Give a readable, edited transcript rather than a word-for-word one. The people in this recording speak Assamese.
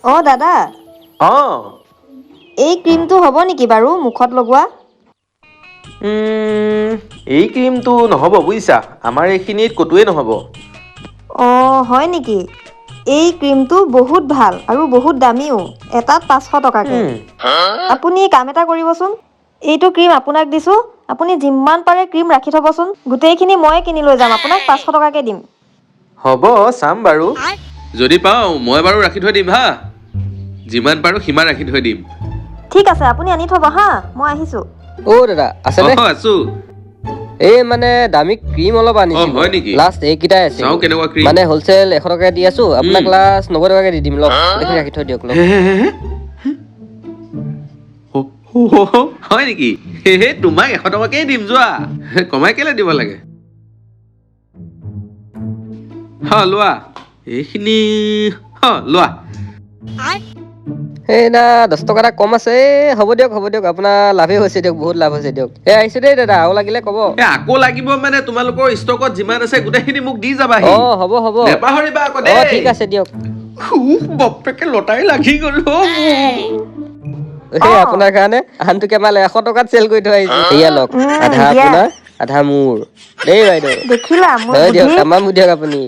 অ' দাদা, অঁ এই ক্ৰীমটো হ'ব নেকি বাৰু মুখত লগোৱা? এই ক্ৰীমটো নহ'ব বুজিছা, আমাৰ এইখিনিত ক'তোৱে নহ'ব। অ' হয় নেকি? এই ক্ৰীমটো বহুত ভাল আৰু বহুত দামীও, এটাত 500 টকাকে। উম, আপুনি কাম এটা কৰিবচোন, এইটো ক্ৰীম আপোনাক দিছোঁ, আপুনি যিমান পাৰে ক্ৰীম ৰাখি থ'বচোন। গোটেইখিনি ময়ে কিনি লৈ যাম, আপোনাক 500 টকাকে দিম। হ'ব চাম বাৰু। যদি পাওঁ মই বাৰু ৰাখি থৈ দিম হা। যিমান পাৰোঁ সিমান ৰাখি থৈ দিম। ঠিক আছে, আপুনি আনি থ'ব হা, মই আহিছোঁ। অ' দাদা আছেনে? আছো। এই মানে দামী ক্ৰীম অলপ অ আনিছিলোঁ। হয় নেকি? লাষ্ট এইকেইটাই আছে চাওঁ কেনেকুৱা ক্ৰীম। মানে হ'লচেল 100 টকাকৈ দি আছোঁ, আপোনাক লাষ্ট 90 টকাকৈ দি দিম লওক। গোটেইখিনি ৰাখি থৈ দিয়ক লওক। হয় নেকি? তোমাক 100 টকাকেই দিম যোৱা। কমাই কেলে দিব লাগে? লোৱা। এইখিনি লোৱা। এই না 10 টকা এটা কম আছে। হ'ব দিয়ক আপোনাৰ লাভেই হৈছে দিয়ক, বহুত লাভ হৈছে দিয়ক। আহিছোঁ দেই দাদা, আৰু লাগিলে ক'ব। আকৌ লাগিব মানে তোমালোকৰ ষ্টকত যিমান আছে গোটেইখিনি মোক দি যাবাহি। অঁ হ'ব নেপাহৰিবা আকৌ অঁ দেই। ঠিক আছে দিয়ক। বাপেকে লটাৰী লাগি গ'ল এই অ' আপোনাৰ কাৰণে আনটোকে মাল 100 টকাত চেল কৰি থৈ আহিছোঁ। এয়া লওক, আধা দিয়া। আপোনাৰ আধা মোৰ দেই বাইদেউ। দেখিলা মোৰ হয় দিয়ক, বুদ্ধি? তামাম দিয়ক আপুনি।